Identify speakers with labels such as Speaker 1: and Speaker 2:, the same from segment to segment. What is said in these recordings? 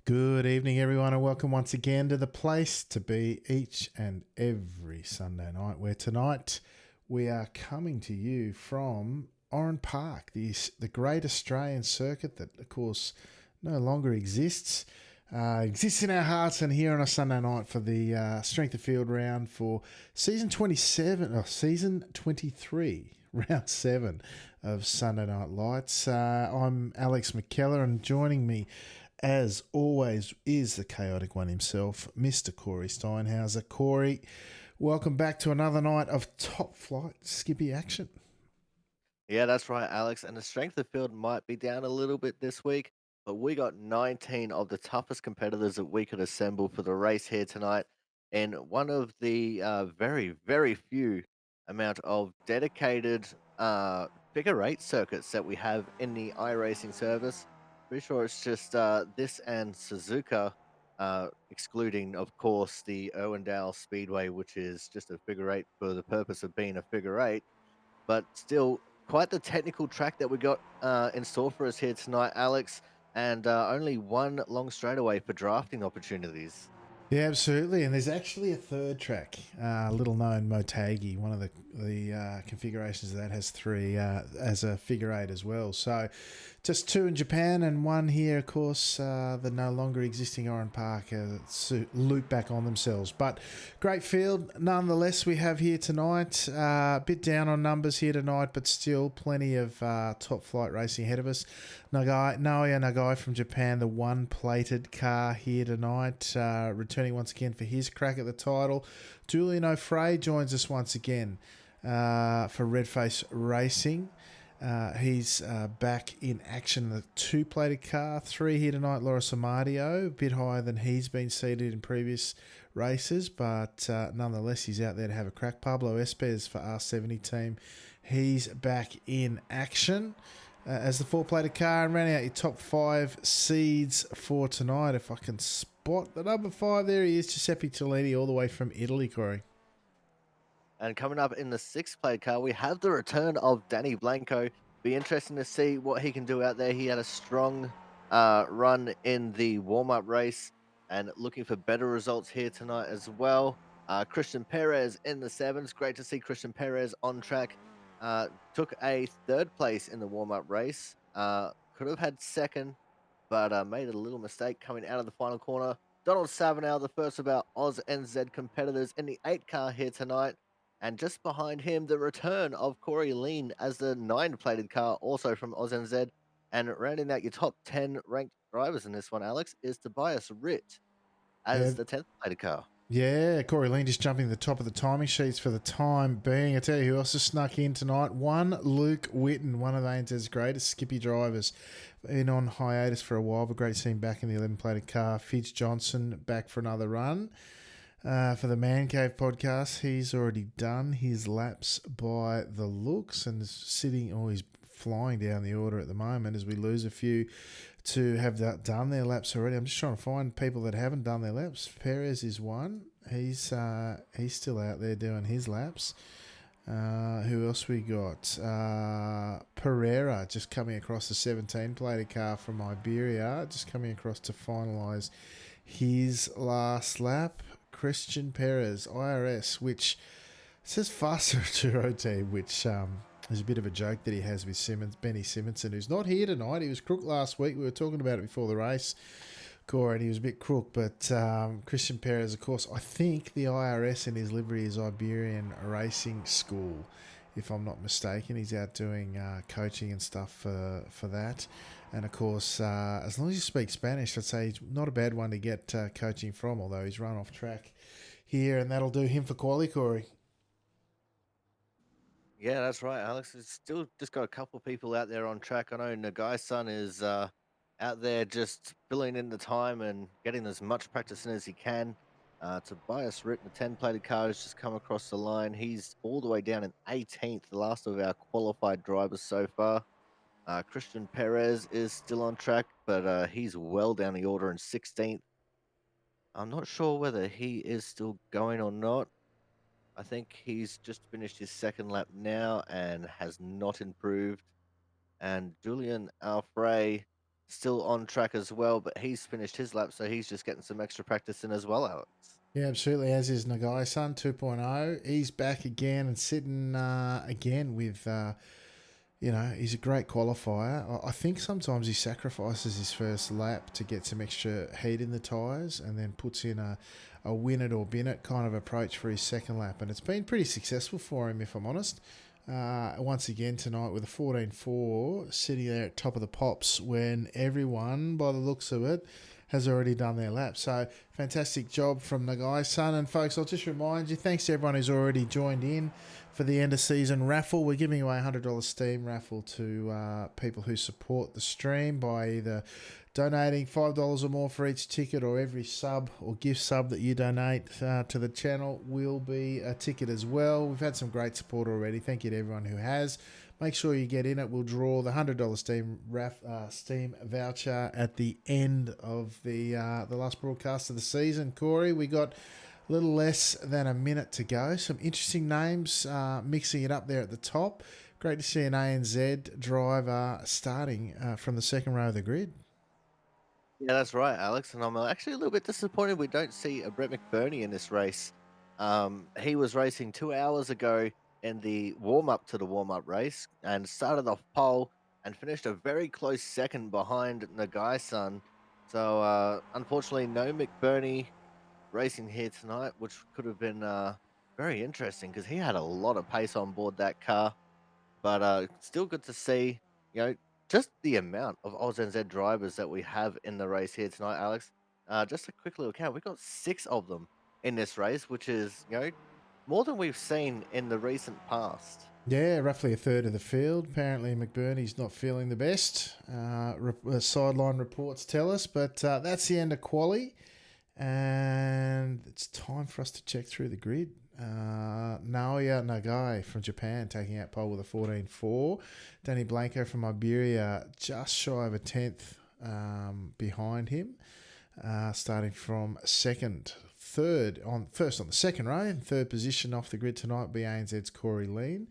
Speaker 1: Good evening, everyone, and welcome once again to the place to be each and every Sunday night. Where tonight we are coming to you from Oran Park, the great Australian circuit that, of course, no longer exists. Exists in our hearts and here on a Sunday night for the Strength of Field round for season 27, or season 23, round 7 of Sunday Night Lights. I'm Alex McKellar, and joining me as always, is the chaotic one himself, Mr. Corey Steinhauser. Corey, welcome back to another night of top flight skippy action.
Speaker 2: Yeah, that's right, Alex. And the strength of field might be down a little bit this week, but we got 19 of the toughest competitors that we could assemble for the race here tonight. And one of the very, very few amount of dedicated figure eight circuits that we have in the iRacing service. Pretty sure it's just this and Suzuka, excluding, of course, the Irwindale Speedway, which is just a figure eight for the purpose of being a figure eight, but still quite the technical track that we got in store for us here tonight, Alex, and only one long straightaway for drafting opportunities.
Speaker 1: Yeah, absolutely. And there's actually a third track, little known Motegi. One of the configurations of that has three as a figure eight as well. So just two in Japan and one here, of course, the no longer existing Oran Park loop back on themselves. But great field nonetheless we have here tonight. A bit down on numbers here tonight, but still plenty of top flight racing ahead of us. Naoya Nagai from Japan, the one plated car here tonight, returning once again for his crack at the title. Julian O'Fray joins us once again for Redface Racing. He's back in action in the two plated car. Three here tonight, Laura Samadio, a bit higher than he's been seated in previous races, but nonetheless, he's out there to have a crack. Pablo Espes for R70 team. He's back in action as the four-plated car, and rounding out your top five seeds for tonight. If I can spot the number 5, there he is, Giuseppe Tolini, all the way from Italy, Corey.
Speaker 2: And coming up in the sixth plate car, we have the return of Danny Blanco. Be interesting to see what he can do out there. He had a strong run in the warm up race and looking for better results here tonight as well. Christian Perez in the sevens. Great to see Christian Perez on track. Took a third place in the warm up race. Could have had second, but made a little mistake coming out of the final corner. Donald Savinow, the first of our Oz NZ competitors in the 8 car here tonight. And just behind him, the return of Corey Lean as the 9 plated car, also from Oz NZ. And rounding out your top 10 ranked drivers in this one, Alex, is Tobias Ritt
Speaker 1: Yeah,
Speaker 2: as the 10th plated car.
Speaker 1: Yeah, Corey Lean just jumping to the top of the timing sheets for the time being. I tell you who else has snuck in tonight. One, Luke Witten, one of ANZ's greatest skippy drivers. Been on hiatus for a while, but great to see him back in the 11-plated car. Fitz Johnson back for another run. For the Man Cave podcast, he's already done his laps by the looks and is sitting, or he's flying down the order at the moment as we lose a few to have done their laps already. I'm just trying to find people that haven't done their laps. Perez is one. He's still out there doing his laps. Who else we got? Pereira just coming across the 17-plated car from Iberia, just coming across to finalise his last lap. Christian Perez, IRS, which says faster Turo team, which is a bit of a joke that he has with Benny Simonson, who's not here tonight. He was crook last week. We were talking about it before the race, Corey, and he was a bit crook. But Christian Perez, of course, I think the IRS in his livery is Iberian Racing School, if I'm not mistaken. He's out doing coaching and stuff for that. And of course, as long as you speak Spanish, I'd say he's not a bad one to get coaching from, although he's run off track here, and that'll do him for quali, Corey.
Speaker 2: Yeah, that's right, Alex. It's still just got a couple of people out there on track. I know Nagai's son is out there just filling in the time and getting as much practice in as he can. Tobias Ritt, the 10-plated car, has just come across the line. He's all the way down in 18th, the last of our qualified drivers so far. Christian Perez is still on track, but he's well down the order in 16th. I'm not sure whether he is still going or not. I think he's just finished his second lap now and has not improved. And Julian Alfrey still on track as well, but he's finished his lap, so he's just getting some extra practice in as well, Alex.
Speaker 1: Yeah, absolutely. As is Nagai-san 2.0. He's back again and sitting again with, he's a great qualifier. I think sometimes he sacrifices his first lap to get some extra heat in the tyres and then puts in a win it or bin it kind of approach for his second lap. And it's been pretty successful for him, if I'm honest. Once again tonight with a 14.4 sitting there at top of the pops when everyone, by the looks of it, has already done their lap. So fantastic job from the guy's son. And folks, I'll just remind you, thanks to everyone who's already joined in for the end of season raffle. We're giving away a $100 Steam raffle to people who support the stream by either donating $5 or more for each ticket, or every sub or gift sub that you donate to the channel will be a ticket as well. We've had some great support already. Thank you to everyone who has. Make sure you get in it. We'll draw the $100 Steam voucher at the end of the last broadcast of the season. Corey, we got a little less than a minute to go. Some interesting names mixing it up there at the top. Great to see an ANZ driver starting from the second row of the grid.
Speaker 2: Yeah, that's right, Alex. And I'm actually a little bit disappointed we don't see a Brett McBurney in this race. He was racing 2 hours ago in the warm up to the warm up race and started off pole and finished a very close second behind Nagai-san. So, unfortunately, no McBurney racing here tonight, which could have been very interesting because he had a lot of pace on board that car. But still good to see, just the amount of Oz NZ drivers that we have in the race here tonight, Alex. Just a quick little count. We've got 6 of them in this race, which is, more than we've seen in the recent past.
Speaker 1: Yeah, roughly a third of the field. Apparently, McBurney's not feeling the best. Sideline reports tell us, but that's the end of quali, and it's time for us to check through the grid. Naoya Nagai from Japan taking out pole with a 14.4. Danny Blanco from Iberia just shy of a 10th behind him, starting from second. First on the second row, in third position off the grid tonight will be ANZ's Corey Lean.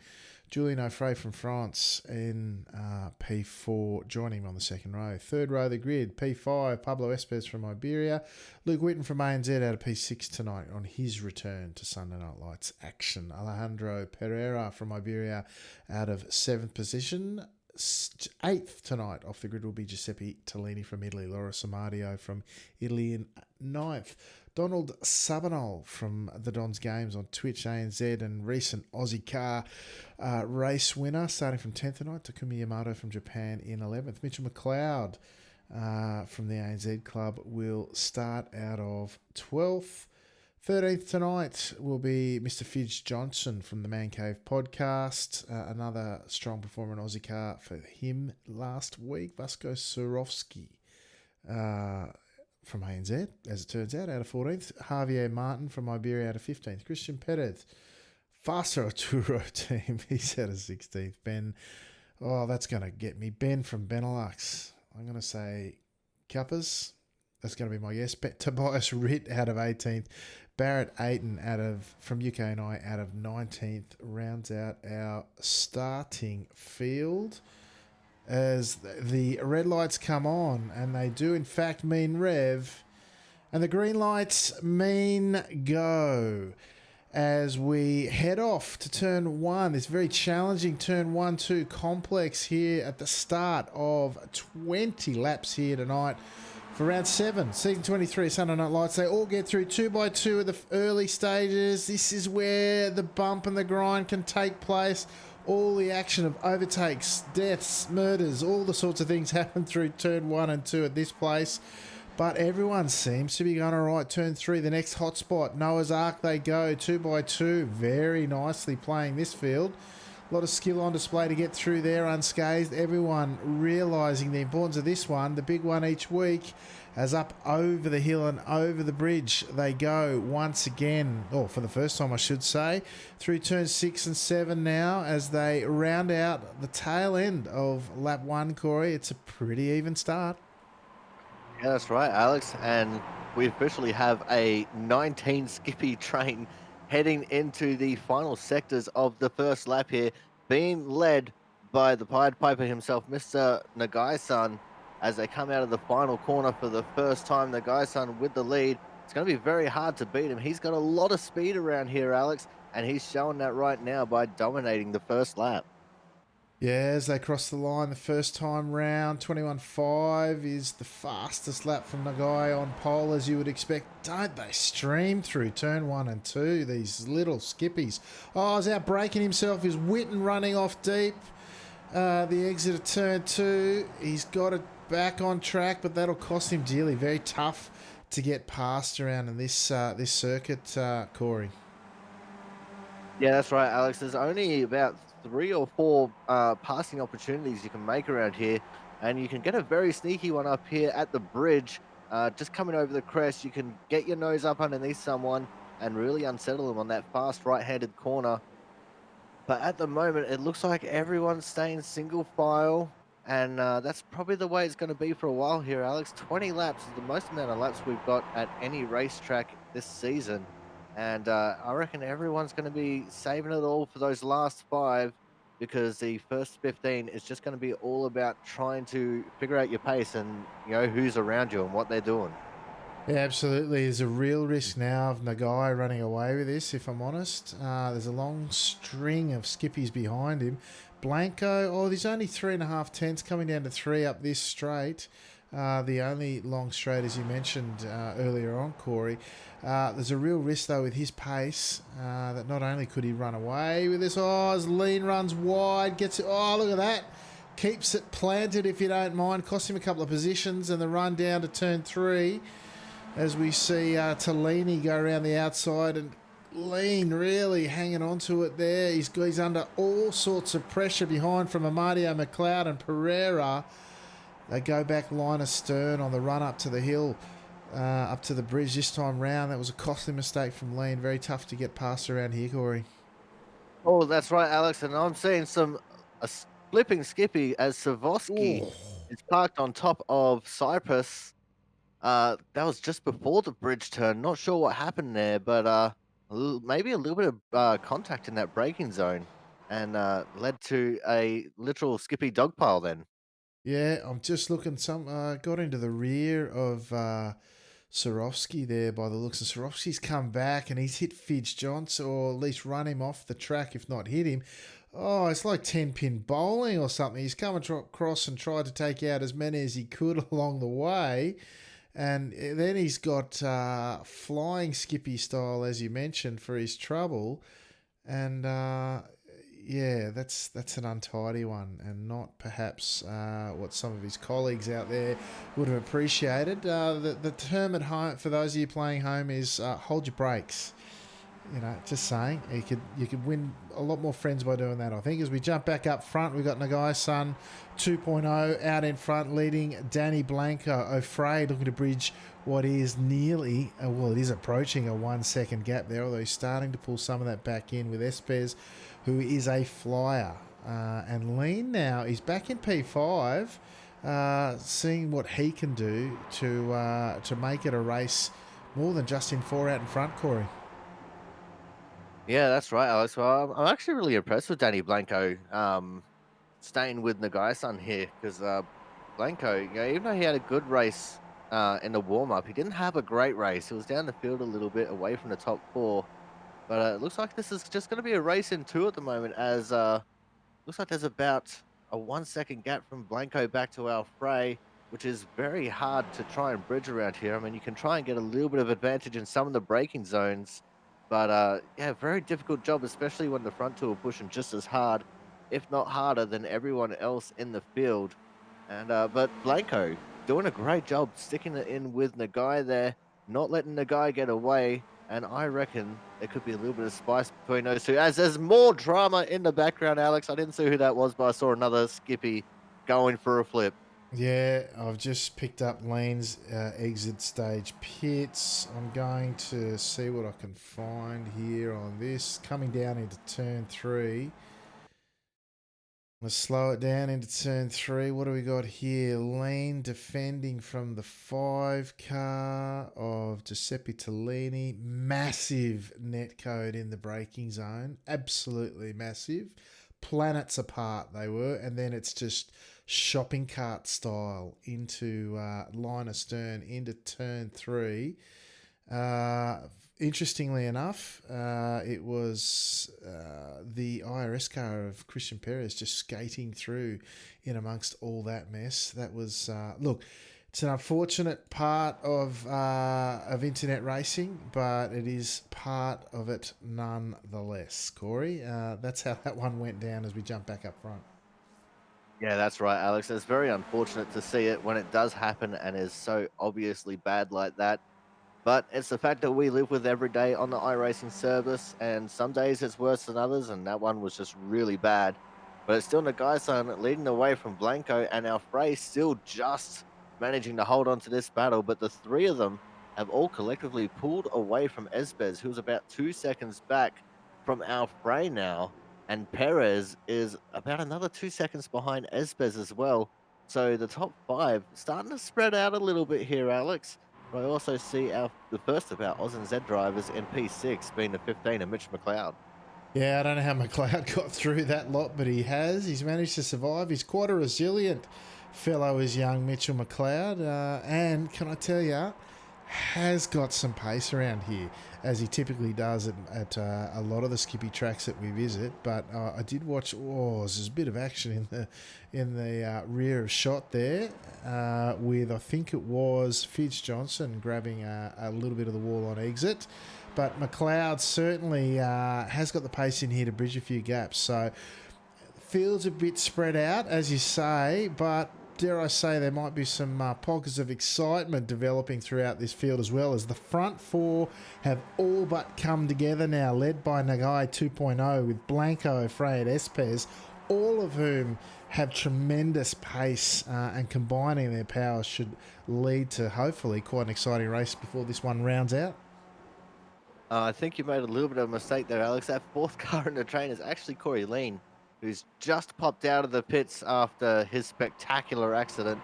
Speaker 1: Julien Offray from France in P4, joining him on the second row. Third row of the grid, P5, Pablo Espes from Iberia. Luke Whitten from ANZ out of P6 tonight on his return to Sunday Night Lights action. Alejandro Pereira from Iberia out of 7th position. 8th tonight off the grid will be Giuseppe Tellini from Italy. Laura Samadio from Italy in 9th. Donald Sabanol from the Dons Games on Twitch, ANZ, and recent Aussie car race winner, starting from 10th tonight. Takumi Yamato from Japan in 11th. Mitchell McLeod from the ANZ club will start out of 12th. 13th tonight will be Mr. Fidge Johnson from the Man Cave podcast. Another strong performer in Aussie car for him last week. Vasco Surovsky from ANZ, as it turns out, out of 14th. Javier Martin from Iberia out of 15th. Christian Perez, faster Arturo team. He's out of 16th. Ben, that's going to get me. Ben from Benelux. I'm going to say Cuppers. That's going to be my guess. Tobias Ritt out of 18th. Barrett Ayton from UKNI out of 19th rounds out our starting field as the red lights come on, and they do in fact mean rev, and the green lights mean go as we head off to turn 1, this very challenging turn 1-2 complex here at the start of 20 laps here tonight for round 7, season 23 Sunday Night Lights. They all get through 2x2 at the early stages. This is where the bump and the grind can take place. All the action of overtakes, deaths, murders, all the sorts of things happen through turn 1 and 2 at this place. But everyone seems to be going all right. Turn 3, the next hotspot. Noah's Ark they go, 2x2. Very nicely playing this field. A lot of skill on display to get through there unscathed. Everyone realising the importance of this one, the big one each week, as up over the hill and over the bridge they go once again, or for the first time I should say, through turns 6 and 7 now as they round out the tail end of lap 1, Corey. It's a pretty even start.
Speaker 2: Yeah, that's right, Alex. And we officially have a 19 Skippy train heading into the final sectors of the first lap here, being led by the Pied Piper himself, Mr. Nagai-san. as they come out of the final corner for the first time. The guy's son with the lead. It's going to be very hard to beat him. He's got a lot of speed around here, Alex, and he's showing that right now by dominating the first lap.
Speaker 1: Yeah, as they cross the line the first time round, 21.5 is the fastest lap from the guy on pole, as you would expect. Don't they stream through turn 1 and 2, these little skippies. Oh, he's out braking himself. Is Witten running off deep? The exit of turn 2. He's got it back on track, but that'll cost him dearly. Very tough to get past around in this circuit, Corey.
Speaker 2: Yeah, that's right, Alex. There's only about 3 or 4 passing opportunities you can make around here, and you can get a very sneaky one up here at the bridge. Just coming over the crest, you can get your nose up underneath someone and really unsettle them on that fast right-handed corner. But at the moment, it looks like everyone's staying single file, and that's probably the way it's going to be for a while here, Alex. 20 laps is the most amount of laps we've got at any racetrack this season, and I reckon everyone's going to be saving it all for those last 5 because the first 15 is just going to be all about trying to figure out your pace and who's around you and what they're doing.
Speaker 1: Yeah, absolutely. There's a real risk now of Nagai running away with this, if I'm honest. There's a long string of skippies behind him. Blanco, there's only 3.5 tenths coming down to 3 up this straight. The only long straight, as you mentioned earlier on, Corey. There's a real risk, though, with his pace that not only could he run away with this, as Lean runs wide, gets it. Oh, look at that. Keeps it planted, if you don't mind. Cost him a couple of positions, and the run down to turn 3. As we see Tellini go around the outside, and Lean really hanging on to it there. He's under all sorts of pressure behind from Amadio McLeod and Pereira. They go back line astern on the run up to the hill, up to the bridge this time round. That was a costly mistake from Lean. Very tough to get past around here, Corey.
Speaker 2: Oh, that's right, Alex. And I'm seeing a flipping Skippy as Savoski
Speaker 1: Oh,
Speaker 2: is parked on top of Cyprus. That was just before the bridge turn. Not sure what happened there, but maybe a little bit of contact in that braking zone, and led to a literal Skippy dog pile. Then.
Speaker 1: yeah, I'm just looking. Got into the rear of Swarovski there by the looks. And Swarovski's come back and he's hit Fidge Johnson, or at least run him off the track, if not hit him. Oh, it's like 10-pin bowling or something. He's come across and tried to take out as many as he could along the way. And then he's got flying Skippy style, as you mentioned, for his trouble. And yeah, that's an untidy one, and not perhaps what some of his colleagues out there would have appreciated. The term at home for those of you playing home is hold your brakes. Just saying, you could win a lot more friends by doing that. I think as we jump back up front, we've got Nagai Sun 2.0 out in front, leading Danny Blanco. O'Fray looking to bridge what is nearly, it is approaching a 1 second gap there, although he's starting to pull some of that back in with Espes, who is a flyer. And Lean now is back in P5, seeing what he can do to make it a race more than just in 4 out in front, Corey.
Speaker 2: Yeah, that's right, Alex. Well, I'm actually really impressed with Danny Blanco staying with Nagai-san here because Blanco, even though he had a good race in the warm up, he didn't have a great race. He was down the field a little bit away from the top 4. But it looks like this is just going to be a race in 2 at the moment, as looks like there's about a 1 second gap from Blanco back to our fray, which is very hard to try and bridge around here. I mean, you can try and get a little bit of advantage in some of the braking zones, but yeah, very difficult job, especially when the front 2 are pushing just as hard, if not harder, than everyone else in the field. And but Blanco doing a great job sticking it in with Nagai there, not letting Nagai get away. And I reckon there could be a little bit of spice between those two. As there's more drama in the background, Alex. I didn't see who that was, but I saw another Skippy going for a flip.
Speaker 1: Yeah, I've just picked up Lane's exit stage pits. I'm going to see what I can find here on this. Coming down into turn 3. Let's slow it down into turn 3. What do we got here? Lane defending from the 5 car of Giuseppe Tellini. Massive net code in the braking zone. Absolutely massive. Planets apart they were. And then it's just shopping cart style into line astern into turn 3. Interestingly enough, it was the IRS car of Christian Perez just skating through in amongst all that mess. That was look. It's an unfortunate part of internet racing, but it is part of it nonetheless. Corey, that's how that one went down as we jump back up front.
Speaker 2: Yeah, that's right, Alex. It's very unfortunate to see it when it does happen and is so obviously bad like that. But it's the fact that we live with every day on the iRacing service, and some days it's worse than others, and that one was just really bad. But it's still Nagai-san leading the way from Blanco, and our Frey still just managing to hold on to this battle. But the three of them have all collectively pulled away from Espez, who's about 2 seconds back from our Frey now. And Perez is about another 2 seconds behind Espez as well. So the top five starting to spread out a little bit here, Alex. But I also see the first of our Oz and Z drivers in P6 being the 15 and Mitch McLeod.
Speaker 1: Yeah, I don't know how McLeod got through that lot, but he has. He's managed to survive. He's quite a resilient fellow, is young Mitchell McLeod. And can I tell you, has got some pace around here, as he typically does at a lot of the skippy tracks that we visit. But I did watch. There's a bit of action in the rear of shot there, with I think it was Fitz Johnson grabbing a little bit of the wall on exit. But McLeod certainly has got the pace in here to bridge a few gaps. So feels a bit spread out, as you say, but dare I say there might be some pockets of excitement developing throughout this field as well, as the front four have all but come together now, led by Nagai 2.0 with Blanco, Frey and Espez, all of whom have tremendous pace, and combining their powers should lead to hopefully quite an exciting race before this one rounds out.
Speaker 2: I think you made a little bit of a mistake there, Alex. That fourth car in the train is actually Corey Lean, who's just popped out of the pits after his spectacular accident.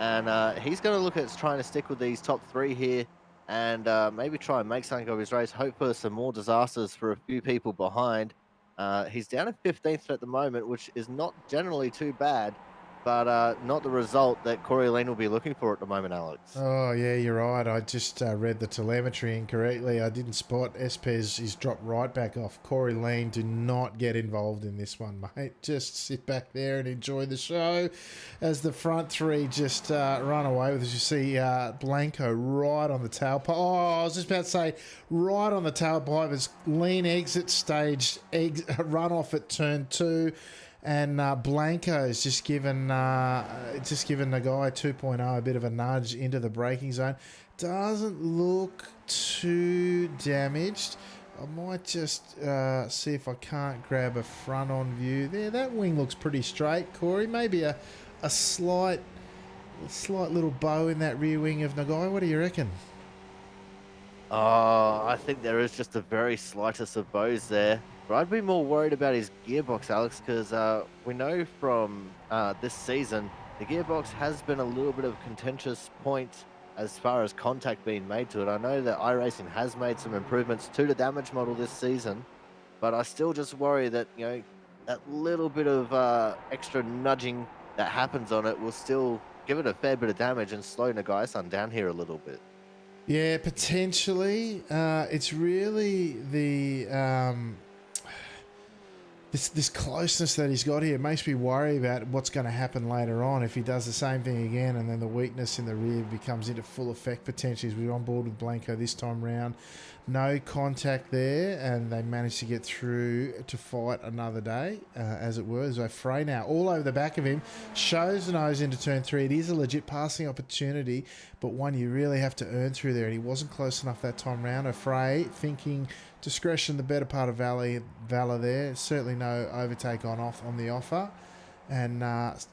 Speaker 2: And he's going to look at trying to stick with these top three here and maybe try and make something of his race, hope for some more disasters for a few people behind. He's down in 15th at the moment, which is not generally too bad, but not the result that Corey Lean will be looking for at the moment, Alex.
Speaker 1: Oh, yeah, you're right. I just read the telemetry incorrectly. I didn't spot Espez. He's dropped right back off. Corey Lean, do not get involved in this one, mate. Just sit back there and enjoy the show as the front three just run away with, as you see, Blanco right on the tailpipe. Oh, I was just about to say, right on the tailpipe as Lean exit stage, run off at turn 2. And Blanco's just given Nagai 2.0 a bit of a nudge into the braking zone. Doesn't look too damaged. I might just see if I can't grab a front-on view there. That wing looks pretty straight, Corey. Maybe a slight little bow in that rear wing of Nagai. What do you reckon?
Speaker 2: I think there is just a very slightest of bows there. But I'd be more worried about his gearbox, Alex, because we know from this season, the gearbox has been a little bit of a contentious point as far as contact being made to it. I know that iRacing has made some improvements to the damage model this season, but I still just worry that, that little bit of extra nudging that happens on it will still give it a fair bit of damage and slow Nagai-san down here a little bit.
Speaker 1: Yeah, potentially. It's really the this closeness that he's got here makes me worry about what's going to happen later on if he does the same thing again, and then the weakness in the rear becomes into full effect potentially, as we're on board with Blanco this time round. No contact there, and they managed to get through to fight another day, as it were. So Frey now all over the back of him, shows the nose into turn 3. It is a legit passing opportunity, but one you really have to earn through there, and he wasn't close enough that time round. Frey thinking discretion the better part of Valor there. Certainly no overtake on the offer. And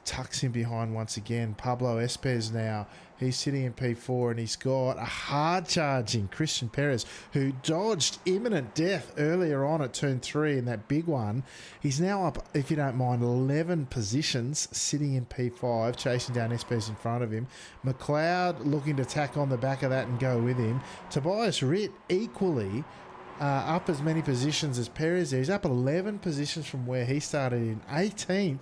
Speaker 1: tucks him behind once again. Pablo Espez now. He's sitting in P4, and he's got a hard-charging Christian Perez, who dodged imminent death earlier on at turn 3 in that big one. He's now up, if you don't mind, 11 positions, sitting in P5, chasing down Espez in front of him. McLeod looking to tack on the back of that and go with him. Tobias Ritt equally up as many positions as Perez there. He's up 11 positions from where he started in 18th.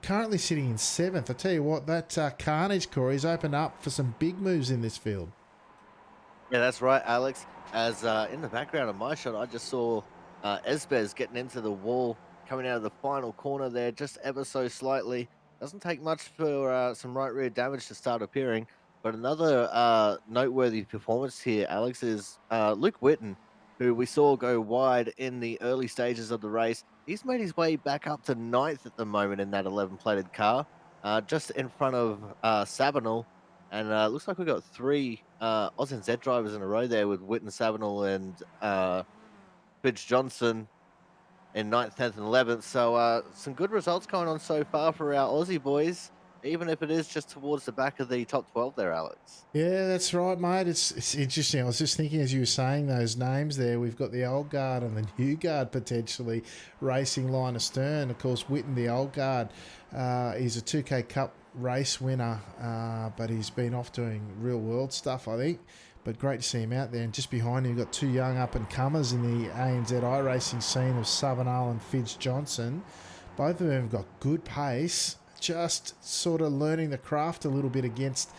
Speaker 1: currently sitting in 7th. I tell you what, that carnage, Corey's opened up for some big moves in this field.
Speaker 2: Yeah, that's right, Alex. As in the background of my shot, I just saw Esbez getting into the wall, coming out of the final corner there, just ever so slightly. Doesn't take much for some right rear damage to start appearing. But another noteworthy performance here, Alex, is Luke Witten, who we saw go wide in the early stages of the race. He's made his way back up to ninth at the moment in that 11 plated car, just in front of Sabinal. And looks like we've got three Oz and Z drivers in a row there with Witten Savinal and Fitz Johnson in ninth, 10th, and 11th. So some good results going on so far for our Aussie boys, even if it is just towards the back of the top 12 there, Alex.
Speaker 1: Yeah, that's right, mate. It's interesting. I was just thinking as you were saying those names there, we've got the old guard and the new guard potentially racing line astern. Of course, Witten, the old guard, he's a 2K Cup race winner, but he's been off doing real world stuff, I think. But great to see him out there. And just behind him, you've got two young up and comers in the ANZ iRacing scene of Savinal and Fitz Johnson. Both of them have got good pace, just sort of learning the craft a little bit against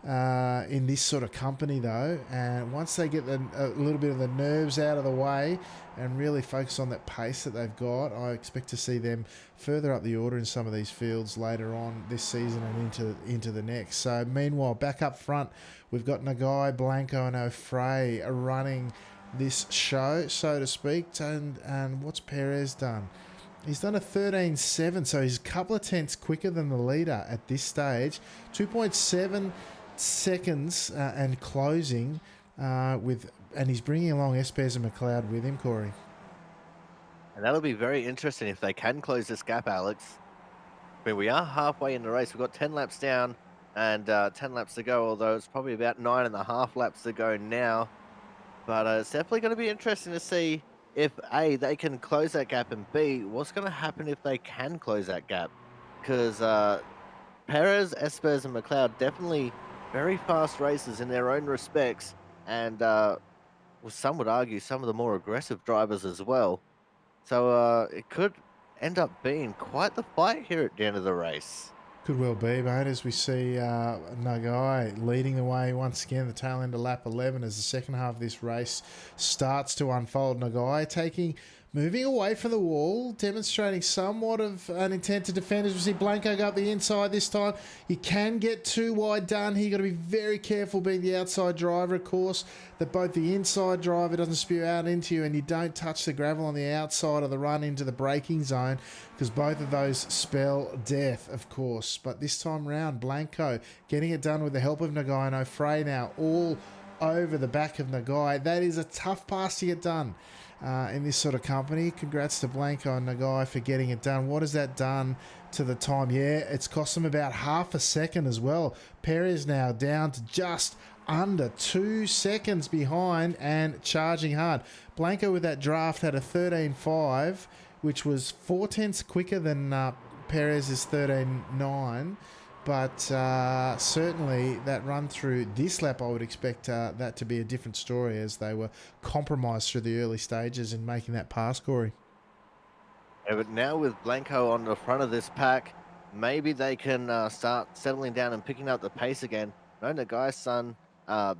Speaker 1: in this sort of company though, and once they get a little bit of the nerves out of the way and really focus on that pace that they've got, I expect to see them further up the order in some of these fields later on this season and into the next. So meanwhile, back up front, we've got Nagai, Blanco and O'Fray running this show, so to speak. And what's Perez done? He's done a 13.7, so he's a couple of tenths quicker than the leader at this stage. 2.7 seconds and closing and he's bringing along Espez and McLeod with him, Corey.
Speaker 2: And that'll be very interesting if they can close this gap, Alex. I mean, we are halfway in the race. We've got 10 laps down and 10 laps to go, although it's probably about 9.5 laps to go now. But it's definitely going to be interesting to see if A, they can close that gap, and B, what's going to happen if they can close that gap. Because Perez, Espers, and McLeod definitely very fast racers in their own respects, and well, some would argue some of the more aggressive drivers as well. So it could end up being quite the fight here at the end of the race.
Speaker 1: Could well be, mate, as we see Nagai leading the way once again, the tail end of lap 11 as the second half of this race starts to unfold. Nagai moving away from the wall, demonstrating somewhat of an intent to defend. As we see Blanco go up the inside this time. You can get too wide done here. You've got to be very careful being the outside driver, of course, that both the inside driver doesn't spew out into you and you don't touch the gravel on the outside of the run into the braking zone, because both of those spell death, of course. But this time round, Blanco getting it done with the help of Nagai and O'Fray now all over the back of Nagai. That is a tough pass to get done in this sort of company. Congrats to Blanco and Nagai for getting it done. What has that done to the time? Yeah, it's cost them about half a second as well. Perez now down to just under 2 seconds behind and charging hard. Blanco with that draft had a 13.5, which was 4 tenths quicker than Perez's 13.9. But certainly that run through this lap, I would expect that to be a different story, as they were compromised through the early stages in making that pass, Corey.
Speaker 2: Yeah, but now with Blanco on the front of this pack, maybe they can start settling down and picking up the pace again. No, Nagai's son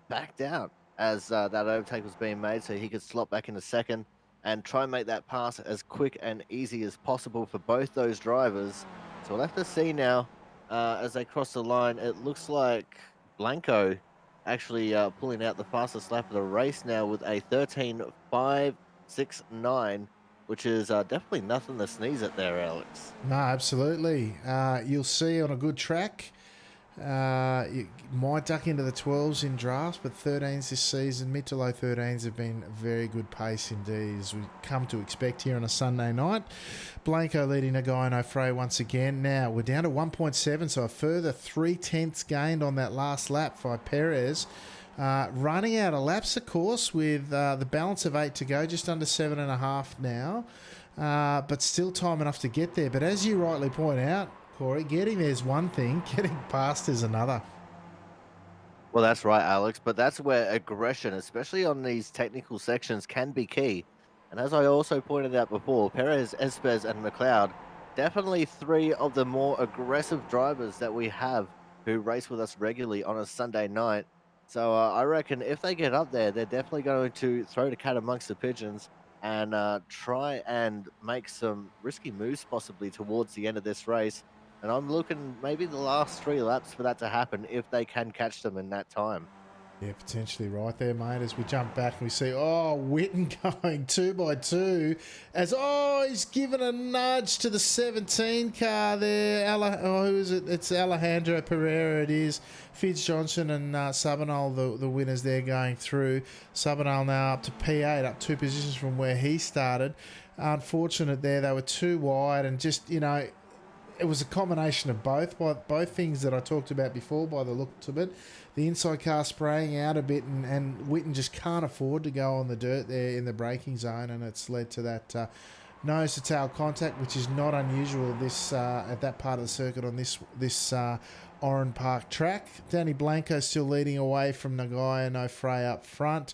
Speaker 2: backed out as that overtake was being made, so he could slot back into second and try and make that pass as quick and easy as possible for both those drivers. So we'll have to see now as they cross the line. It looks like Blanco actually pulling out the fastest lap of the race now with a 13.569, which is definitely nothing to sneeze at there, Alex.
Speaker 1: No, absolutely. You'll see on a good track, you might duck into the 12s in drafts, but 13s this season, mid to low 13s have been very good pace indeed, as we come to expect here on a Sunday night. Blanco leading Nagai and O'Fray once again. Now we're down to 1.7, so a further 3 tenths gained on that last lap by Perez. Running out of laps, of course, with the balance of 8 to go, just under 7.5 now, but still time enough to get there. But as you rightly point out, Corey, getting there's one thing, getting past is another.
Speaker 2: Well, that's right, Alex. But that's where aggression, especially on these technical sections, can be key. And as I also pointed out before, Perez, Espez, and McLeod definitely three of the more aggressive drivers that we have who race with us regularly on a Sunday night. So I reckon if they get up there, they're definitely going to throw the cat amongst the pigeons and try and make some risky moves possibly towards the end of this race. And I'm looking maybe the last 3 laps for that to happen if they can catch them in that time.
Speaker 1: Yeah, potentially right there, mate. As we jump back and we see, Witten going 2 by 2. He's given a nudge to the 17 car there. Who is it? It's Alejandro Pereira, it is. Fitz Johnson and Sabanal, the winners there going through. Sabanal now up to P8, up 2 positions from where he started. Unfortunate there, they were too wide and just, it was a combination of both things that I talked about before by the looks of it. The inside car spraying out a bit and Witten just can't afford to go on the dirt there in the braking zone, and it's led to that nose to tail contact, which is not unusual this at that part of the circuit on this Oran Park track. Danny Blanco still leading away from Nagai and O'Fray up front.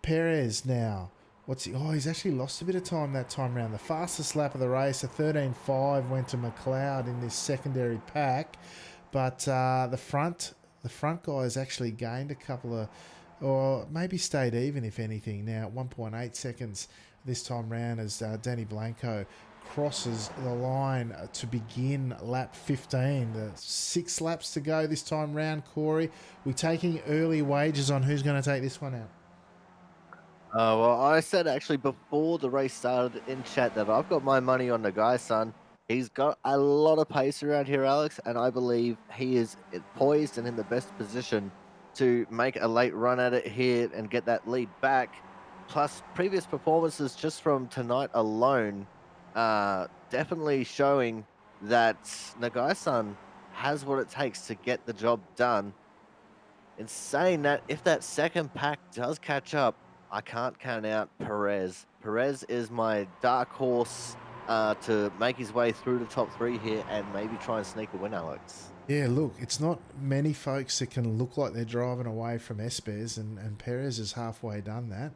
Speaker 1: Perez now. He's actually lost a bit of time that time round. The fastest lap of the race, a 13.5, went to McLeod in this secondary pack. But the front guys actually gained a couple of, or maybe stayed even, if anything. Now, 1.8 seconds this time round as Danny Blanco crosses the line to begin lap 15. The 6 laps to go this time round, Corey. We're taking early wagers on who's going to take this one out.
Speaker 2: Well, I said actually before the race started in chat that I've got my money on the guy, son. He's got a lot of pace around here, Alex, and I believe he is poised and in the best position to make a late run at it here and get that lead back. Plus, previous performances just from tonight alone, definitely showing that Nagai-san has what it takes to get the job done. In saying that, if that second pack does catch up, I can't count out Perez. Perez is my dark horse to make his way through the top 3 here and maybe try and sneak a win, Alex.
Speaker 1: Yeah, look, it's not many folks that can look like they're driving away from Espes, and Perez has halfway done that.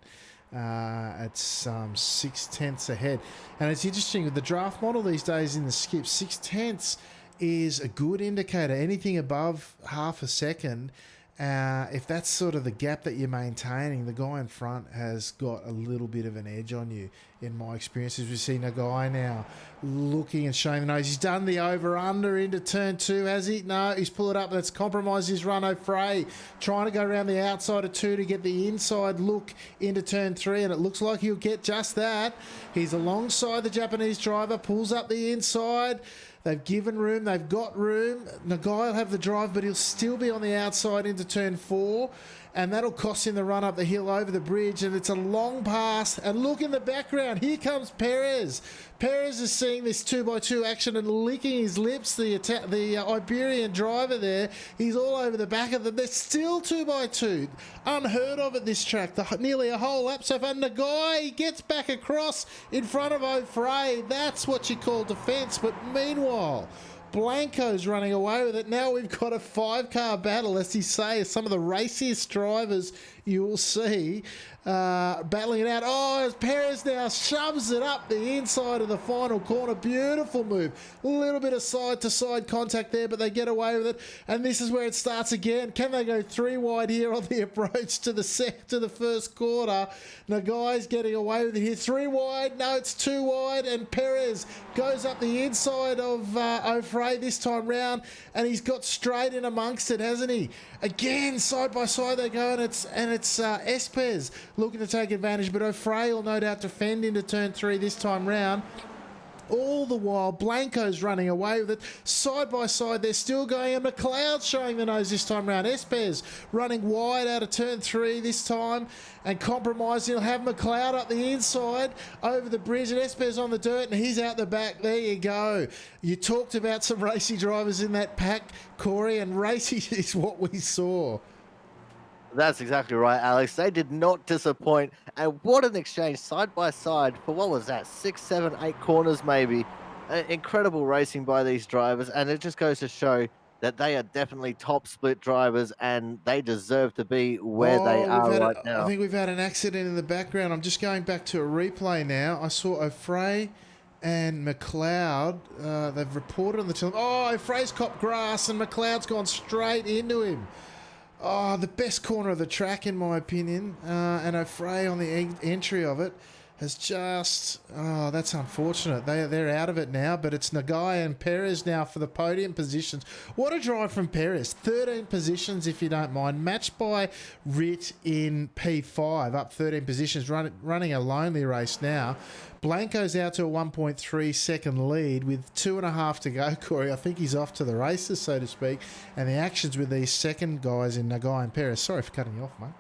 Speaker 1: It's 6/10 ahead. And it's interesting, with the draft model these days in the skip, 6/10 is a good indicator. Anything above half a second, if that's sort of the gap that you're maintaining, the guy in front has got a little bit of an edge on you, in my experience. As we've seen a guy now looking and showing the nose. He's done the over-under into turn 2, has he? No, he's pulled it up. That's compromised his run. O'Fray trying to go around the outside of 2 to get the inside look into turn 3, and it looks like he'll get just that. He's alongside the Japanese driver, pulls up the inside. They've given room. They've got room. Nagai will have the drive, but he'll still be on the outside into turn 4. And that'll cost him the run up the hill over the bridge. And it's a long pass. And look in the background. Here comes Perez. Perez is seeing this 2x2 action and licking his lips. The Iberian driver there. He's all over the back of them. They're still 2x2. Unheard of at this track. Nearly a whole lap so far. Nagai gets back across in front of O'Fray. That's what you call defence. But meanwhile, Blanco's running away with it. Now we've got a 5-car battle, as you say, some of the raciest drivers you will see battling it out. As Perez now shoves it up the inside of the final corner. Beautiful move. A little bit of side-to-side contact there, but they get away with it. And this is where it starts again. Can they go 3 wide here on the approach to the first quarter? Nagai's getting away with it here. 3 wide. No, it's 2 wide. And Perez goes up the inside of O'Fray this time round, and he's got straight in amongst it, hasn't he? Again, side by side they go, and it's Espes looking to take advantage, but O'Fray will no doubt defend into turn 3 this time round. All the while, Blanco's running away with it. Side by side, they're still going, and McLeod showing the nose this time round. Espes running wide out of turn 3 this time and compromising. He'll have McLeod up the inside over the bridge, and Espes on the dirt, and he's out the back. There you go. You talked about some racy drivers in that pack, Corey, and racy is what we saw.
Speaker 2: That's exactly right, Alex. They did not disappoint. And what an exchange side by side for what was that? 6, 7, 8 corners maybe. Incredible racing by these drivers. And it just goes to show that they are definitely top split drivers and they deserve to be where they are right now.
Speaker 1: I think we've had an accident in the background. I'm just going back to a replay now. I saw O'Fray and McLeod, they've reported on the television. Oh, Frey's copped grass and McLeod's gone straight into him. Oh, the best corner of the track, in my opinion. And O'Fray on the entry of it has just. Oh, that's unfortunate. They're out of it now, but it's Nagai and Perez now for the podium positions. What a drive from Perez. 13 positions, if you don't mind. Matched by Rit in P5, up 13 positions, running a lonely race now. Blanco's out to a 1.3 second lead with 2.5 to go, Corey. I think he's off to the races, so to speak. And the actions with these second guys in Nagai and Perez. Sorry for cutting you off, mate.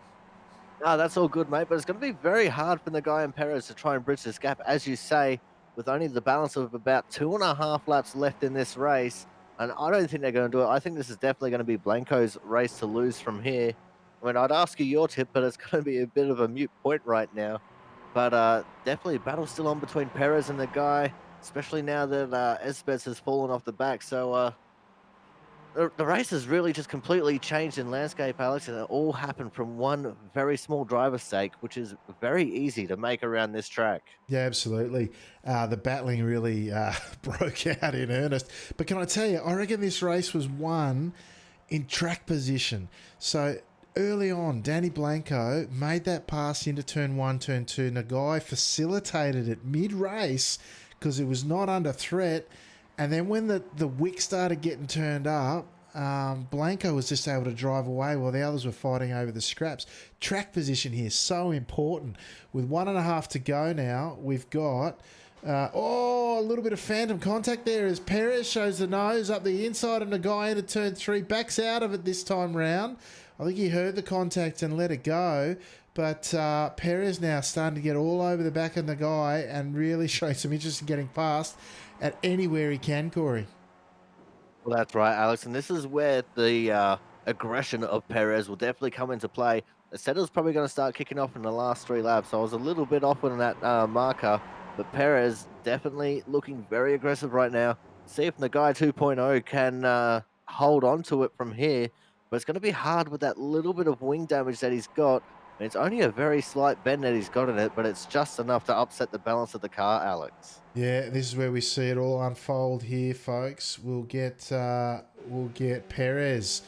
Speaker 2: No, that's all good, mate. But it's going to be very hard for Nagai and Perez to try and bridge this gap, as you say, with only the balance of about 2.5 laps left in this race. And I don't think they're going to do it. I think this is definitely going to be Blanco's race to lose from here. I mean, I'd ask you your tip, but it's going to be a bit of a mute point right now. But definitely, battle still on between Perez and Nagai, especially now that Esbets has fallen off the back. So the race has really just completely changed in landscape, Alex, and it all happened from one very small driver's stake, which is very easy to make around this track.
Speaker 1: Yeah, absolutely. The battling really broke out in earnest. But can I tell you, I reckon this race was won in track position. So early on, Danny Blanco made that pass into turn one, turn two. Nagai facilitated it mid-race because it was not under threat. And then when the wick started getting turned up, Blanco was just able to drive away while the others were fighting over the scraps. Track position here, so important. With 1.5 to go now, we've got... a little bit of phantom contact there as Perez shows the nose up the inside of Nagai into turn three. Backs out of it this time round. I think he heard the contact and let it go. But Perez now starting to get all over the back of Nagai and really show some interest in getting past at anywhere he can, Corey.
Speaker 2: Well, that's right, Alex. And this is where the aggression of Perez will definitely come into play. The setter's probably going to start kicking off in the last 3 laps. So I was a little bit off on that marker, but Perez definitely looking very aggressive right now. See if Nagai 2.0 can hold on to it from here. But it's going to be hard with that little bit of wing damage that he's got. And it's only a very slight bend that he's got in it, but it's just enough to upset the balance of the car, Alex.
Speaker 1: Yeah, this is where we see it all unfold here, folks. We'll get Perez.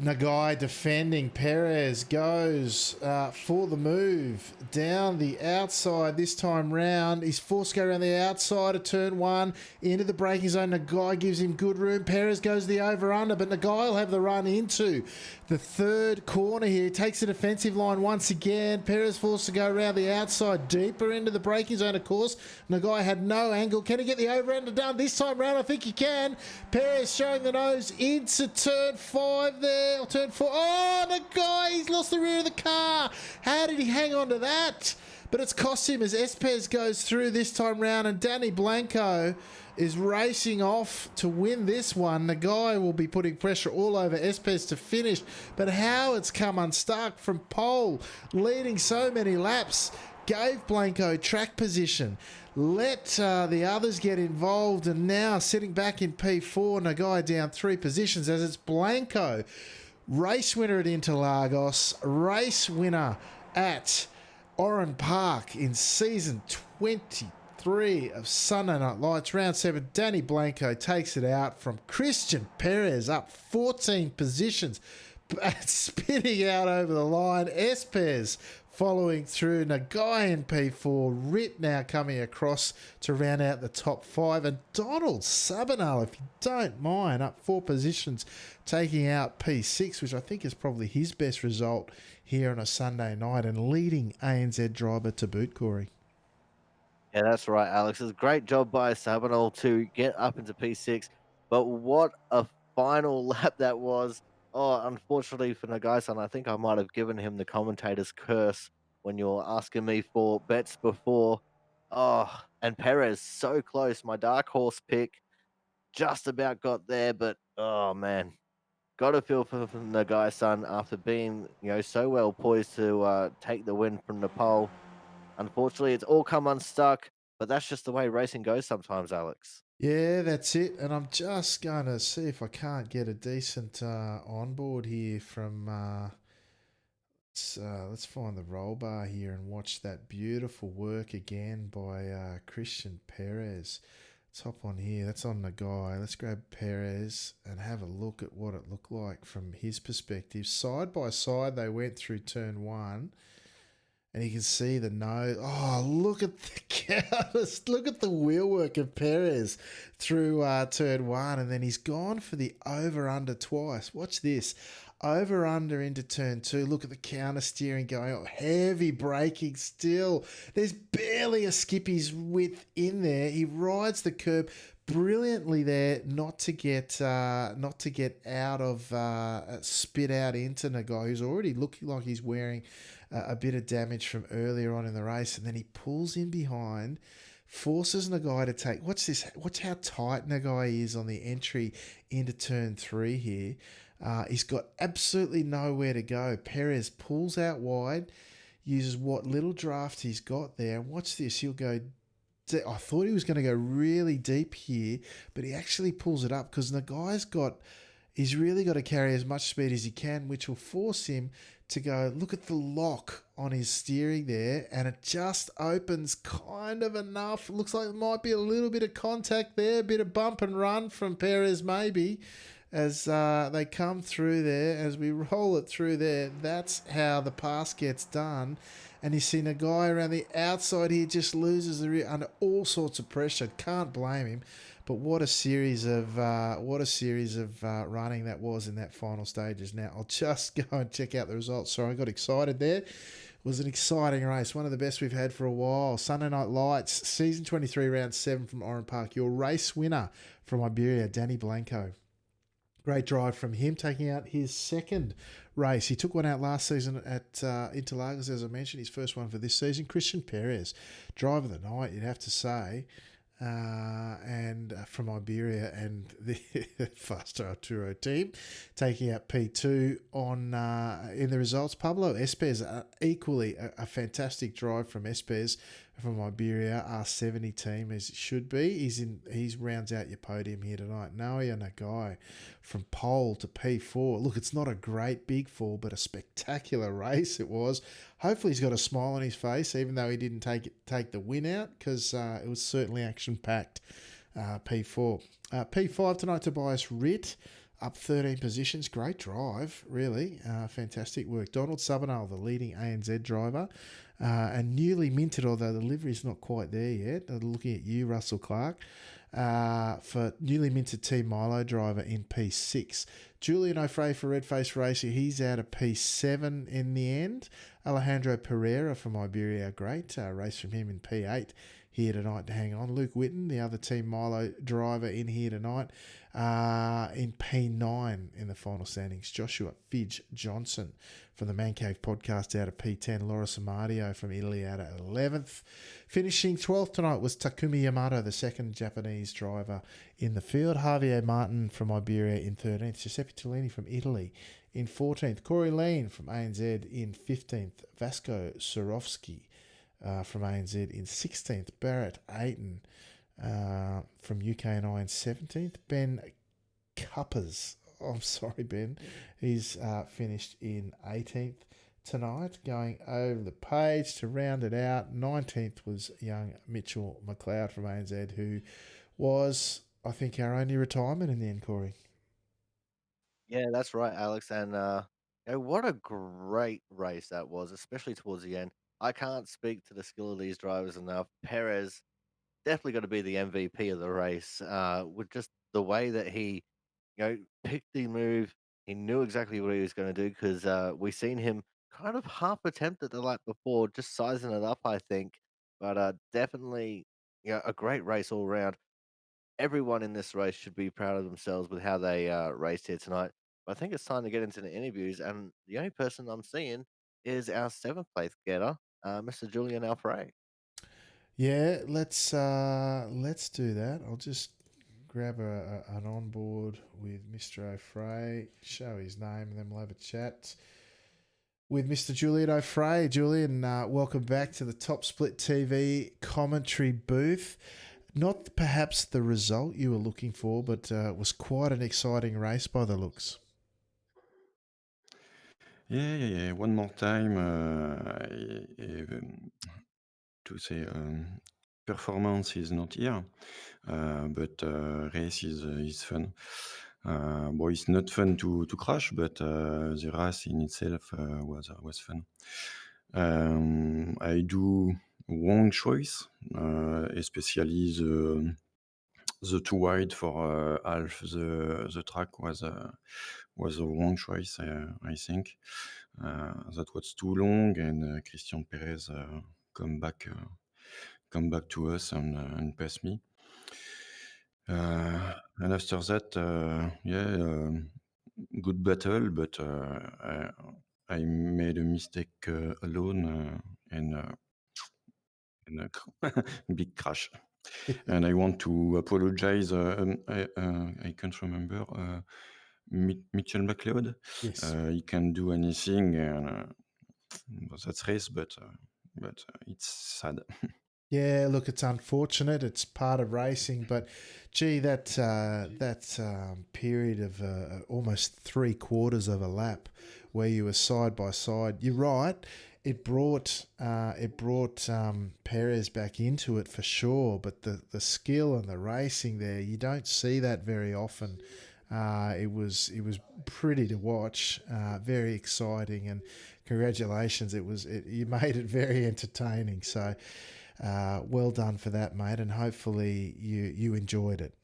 Speaker 1: Nagai defending. Perez goes for the move down the outside this time round. He's forced to go around the outside of turn one into the braking zone. Nagai gives him good room. Perez goes the over-under, but Nagai will have the run into the third corner here. Takes a defensive line once again. Perez forced to go around the outside deeper into the braking zone, of course. Nagai had no angle. Can he get the over-under done this time round? I think he can. Perez showing the nose into turn five there. Turn four. Oh, Nagai, he's lost the rear of the car. How did he hang on to that? But it's cost him as Espez goes through this time round, and Danny Blanco is racing off to win this one. Nagai will be putting pressure all over Espez to finish, but how it's come unstuck from pole, leading so many laps, gave Blanco track position. Let the others get involved, and now sitting back in P4, Nagai down 3 positions as it's Blanco. Race winner at Interlagos, race winner at Oran Park in season 23 of Sunday Night Lights. Round 7, Danny Blanco takes it out from Christian Perez, up 14 positions, spinning out over the line. Espez following through. Nagai in P4. Rit now coming across to round out the top 5. And Donald Sabinal, if you don't mind, up 4 positions, taking out P6, which I think is probably his best result here on a Sunday night, and leading ANZ driver to boot, Corey.
Speaker 2: Yeah, that's right, Alex. It's a great job by Sabinal to get up into P6. But what a final lap that was. Oh, unfortunately for Nagai-san, I think I might have given him the commentator's curse when you were asking me for bets before. Oh, and Perez so close. My dark horse pick just about got there, but oh man, got to feel for Nagai-san after being so well poised to take the win from the pole. Unfortunately, it's all come unstuck, but that's just the way racing goes sometimes, Alex.
Speaker 1: Yeah, that's it. And I'm just going to see if I can't get a decent onboard here from Let's find the roll bar here and watch that beautiful work again by Christian Perez. Let's hop on here. That's on the guy. Let's grab Perez and have a look at what it looked like from his perspective. Side by side, they went through turn one. And you can see the nose. Oh, look at the cows. Look at the wheelwork of Perez through turn one. And then he's gone for the over-under twice. Watch this. Over-under into turn two. Look at the counter steering going on. Heavy braking still. There's barely a skippy's width in there. He rides the curb brilliantly there, not to get out of spit out into Nagai, who's already looking like he's wearing a bit of damage from earlier on in the race, and then he pulls in behind, forces Nagai to take. Watch this. Watch how tight Nagai is on the entry into turn three here. He's got absolutely nowhere to go. Perez pulls out wide, uses what little draft he's got there. And watch this. He'll go. I thought he was going to go really deep here, but he actually pulls it up because he's really got to carry as much speed as he can, which will force him to go, look at the lock on his steering there, and it just opens kind of enough. It looks like there might be a little bit of contact there, a bit of bump and run from Perez maybe, as they come through there, as we roll it through there. That's how the pass gets done. And you see a guy around the outside here just loses the rear under all sorts of pressure. Can't blame him. But what a series of running that was in that final stages. Now I'll just go and check out the results. Sorry, I got excited there. It was an exciting race, one of the best we've had for a while. Sunday Night Lights, season 23, round 7 from Oran Park. Your race winner from Iberia, Danny Blanco. Great drive from him, taking out his second race. He took one out last season at Interlagos, as I mentioned, his first one for this season. Christian Perez, driver of the night, you'd have to say, and from Iberia and the Faster Arturo team, taking out P2 on in the results. Pablo Espes, equally a fantastic drive from Espes from Iberia, R70 team, as it should be. He's rounds out your podium here tonight. Naoya Nagai from pole to P4. Look, it's not a great big fall, but a spectacular race it was. Hopefully he's got a smile on his face, even though he didn't take the win out, because it was certainly action-packed. P4. P5 tonight, Tobias Ritt, up 13 positions. Great drive, really. Fantastic work. Donald Sabinal, the leading ANZ driver, and newly minted, although the livery's not quite there yet. Looking at you, Russell Clark, for newly minted Team Milo driver in P6. Julian O'Fray for Red Face Racing, he's out of P7 in the end. Alejandro Pereira from Iberia, great race from him in P8 here tonight to hang on. Luke Whitten, the other Team Milo driver, in here tonight in P9 in the final standings. Joshua Fidge Johnson from the Man Cave podcast out of P10. Laura Samadio from Italy out at 11th. Finishing 12th tonight was Takumi Yamato, the second Japanese driver in the field. Javier Martin from Iberia in 13th. Giuseppe Tellini from Italy in 14th. Corey Lean from ANZ in 15th. Vasco Surovsky from ANZ in 16th. Barrett Ayton from UKNI in 17th. Ben Cuppers, I'm sorry, Ben, he's finished in 18th tonight. Going over the page to round it out, 19th was young Mitchell McLeod from ANZ, who was, I think, our only retirement in the end, Corey.
Speaker 2: Yeah, that's right, Alex. And what a great race that was, especially towards the end. I can't speak to the skill of these drivers enough. Perez definitely got to be the MVP of the race. With just the way that he, picked the move. He knew exactly what he was going to do because we seen him kind of half attempt at the lap before, just sizing it up, I think. But definitely, a great race all round. Everyone in this race should be proud of themselves with how they raced here tonight. But I think it's time to get into the interviews, and the only person I'm seeing is our seventh place getter, Mr. Julian Alfray.
Speaker 1: Yeah, let's do that. I'll just grab an onboard with Mr. O'Fray, show his name, and then we'll have a chat with Mr. Julian O'Fray. Julian, welcome back to the Top Split TV commentary booth. Not perhaps the result you were looking for, but it was quite an exciting race by the looks.
Speaker 3: Yeah, yeah, yeah. One more time, to say performance is not here, but race is fun. Well, it's not fun to crash, but the race in itself was fun. I do wrong choice, especially the too wide for half the track was a wrong choice, I think. That was too long, and Christian Perez come back come back to us and pass me. And after that, yeah, good battle, but I made a mistake alone, and big crash. And I want to apologize. I can't remember. Mitchell McLeod.
Speaker 1: Yes.
Speaker 3: He can do anything, and that's race, but it's sad.
Speaker 1: Yeah, look, it's unfortunate. It's part of racing, but gee, that period of almost 3/4 of a lap where you were side by side. You're right. It brought Perez back into it for sure, but the skill and the racing there, you don't see that very often. It was pretty to watch, very exciting, and congratulations. You made it very entertaining. So well done for that, mate, and hopefully you enjoyed it.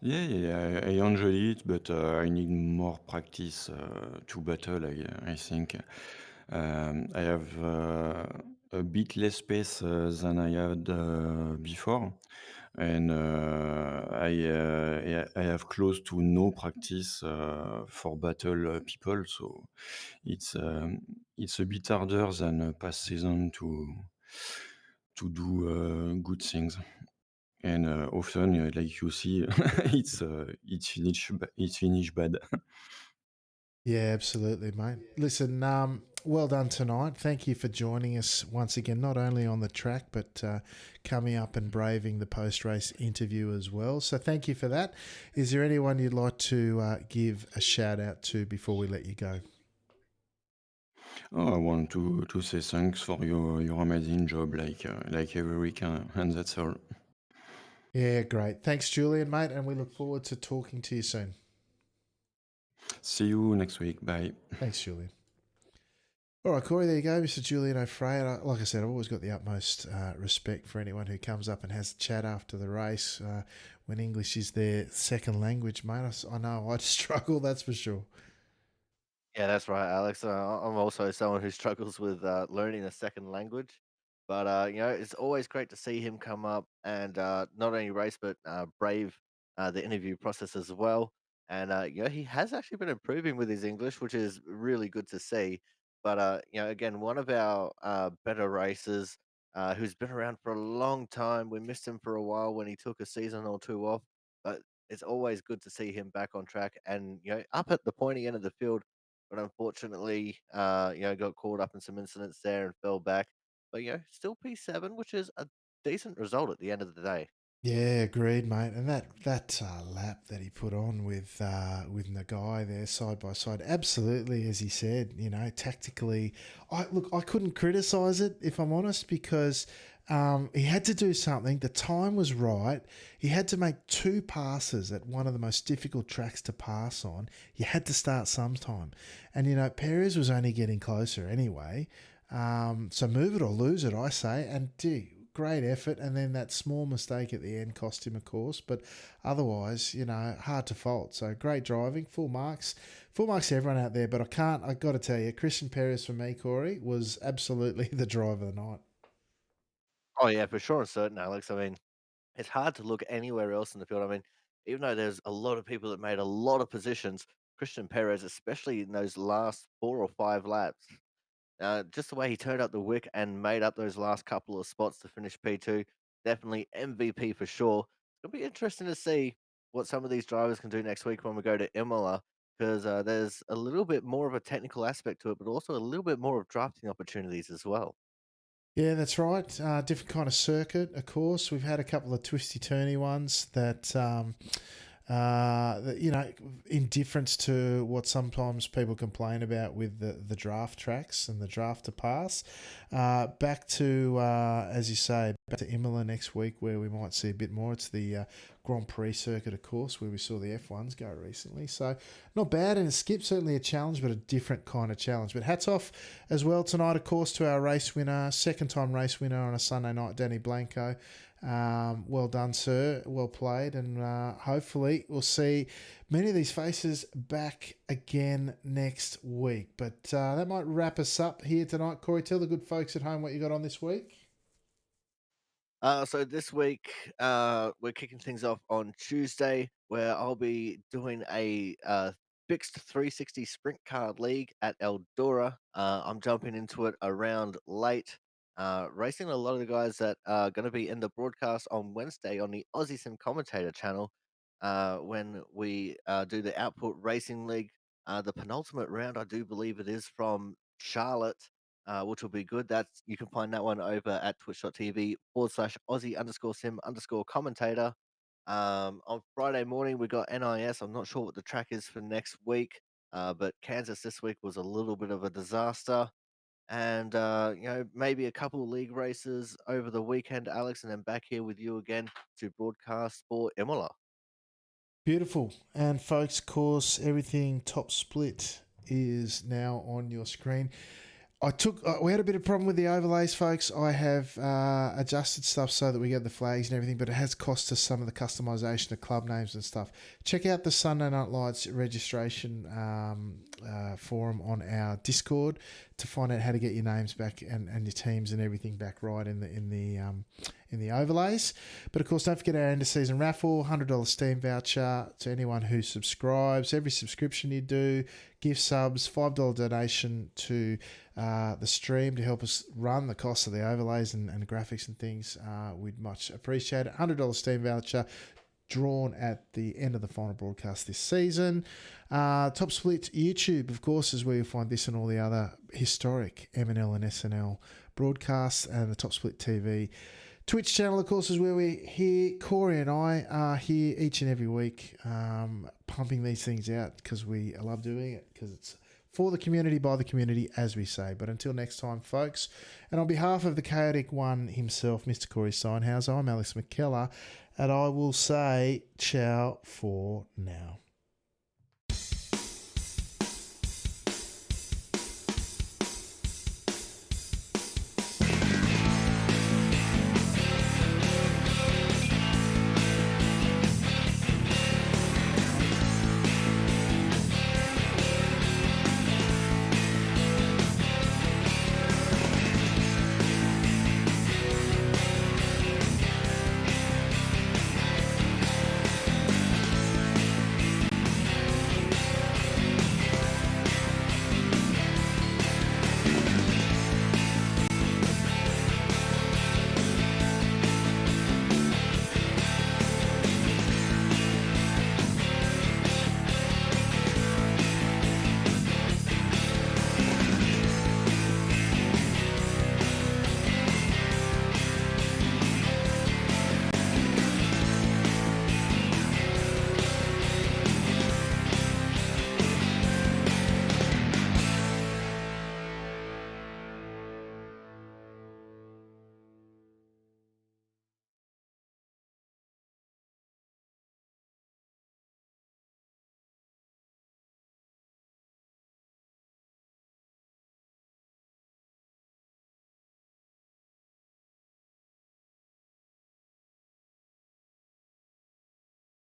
Speaker 3: Yeah, yeah, yeah, I enjoyed it, but I need more practice to battle. I think I have a bit less space than I had before, and yeah, I have close to no practice for battle people, so it's um, it's a bit harder than past season to do good things. And often, like you see, it's finished bad.
Speaker 1: Yeah, absolutely, mate. Listen, well done tonight. Thank you for joining us once again, not only on the track, but coming up and braving the post race interview as well. So thank you for that. Is there anyone you'd like to give a shout out to before we let you go?
Speaker 3: Oh, I want to say thanks for your amazing job, like every week, and that's all.
Speaker 1: Yeah, great. Thanks, Julian, mate, and we look forward to talking to you soon.
Speaker 3: See you next week. Bye.
Speaker 1: Thanks, Julian. All right, Corey, there you go, Mr. Julian O'Fray. Like I said, I've always got the utmost respect for anyone who comes up and has a chat after the race when English is their second language, mate. I know I'd struggle, that's for sure.
Speaker 2: Yeah, that's right, Alex. I'm also someone who struggles with learning a second language, but it's always great to see him come up and not only race but brave the interview process as well. And he has actually been improving with his English, which is really good to see. But again, one of our better racers who's been around for a long time. We missed him for a while when he took a season or two off, but it's always good to see him back on track and up at the pointy end of the field, but unfortunately, got caught up in some incidents there and fell back. But still P7, which is a decent result at the end of the day.
Speaker 1: Yeah, agreed, mate. And that lap that he put on with Nagai there side by side, absolutely, as he said, tactically, I couldn't criticise it if I'm honest because he had to do something. The time was right. He had to make two passes at one of the most difficult tracks to pass on. You had to start sometime, and Perez was only getting closer anyway. So move it or lose it, I say. And gee, great effort, and then that small mistake at the end cost him, of course. But otherwise, hard to fault. So great driving, full marks to everyone out there. But I got to tell you, Christian Perez for me, Corey, was absolutely the driver of the night.
Speaker 2: Oh yeah, for sure and certain, Alex. I mean, it's hard to look anywhere else in the field. I mean, even though there's a lot of people that made a lot of positions, Christian Perez, especially in those last 4 or 5 laps, just the way he turned up the wick and made up those last couple of spots to finish P2, definitely MVP for sure. It'll be interesting to see what some of these drivers can do next week when we go to Imola, because there's a little bit more of a technical aspect to it, but also a little bit more of drafting opportunities as well.
Speaker 1: Yeah, that's right. Different kind of circuit, of course. We've had a couple of twisty turny ones that indifference to what sometimes people complain about with the draft tracks and the draft to pass. Back to, as you say, back to Imola next week where we might see a bit more. It's the Grand Prix circuit, of course, where we saw the F1s go recently. So not bad, and Skip certainly a challenge, but a different kind of challenge. But hats off as well tonight, of course, to our race winner, second-time race winner on a Sunday night, Danny Blanco. Well done, sir. Well played. And hopefully we'll see many of these faces back again next week. But that might wrap us up here tonight. Corey, tell the good folks at home what you got on this week.
Speaker 2: So this week, we're kicking things off on Tuesday, where I'll be doing a fixed 360 sprint car league at Eldora. I'm jumping into it around late, racing a lot of the guys that are going to be in the broadcast on Wednesday on the Aussie Sim Commentator channel, when we do the Output Racing League. The penultimate round, I do believe it is from Charlotte, which will be good. That's You can find that one over at twitch.tv/Aussie_sim_commentator. On Friday morning, we got NIS. I'm not sure what the track is for next week, but Kansas this week was a little bit of a disaster. And maybe a couple of league races over the weekend, Alex, and then back here with you again to broadcast for Imola.
Speaker 1: Beautiful. And folks, of course, everything Top Split is now on your screen. We had a bit of problem with the overlays, folks. I have adjusted stuff so that we get the flags and everything, but it has cost us some of the customization of club names and stuff. Check out the Sunday Night Lights registration forum on our Discord to find out how to get your names back and your teams and everything back right in the overlays. But of course, don't forget our end of season raffle, $100 Steam voucher to anyone who subscribes. Every subscription you do, gift subs, $5 donation to the stream to help us run the cost of the overlays and graphics and things. We'd much appreciate it. $100 Steam voucher drawn at the end of the final broadcast this season. Top Split YouTube, of course, is where you'll find this and all the other historic MNL and SNL broadcasts, and the Top Split TV Twitch channel, of course, is where we're here. Corey and I are here each and every week, pumping these things out because we love doing it, because it's for the community, by the community, as we say. But until next time, folks, and on behalf of the Chaotic One himself, Mr. Corey Steinhauser, I'm Alex McKellar, and I will say ciao for now.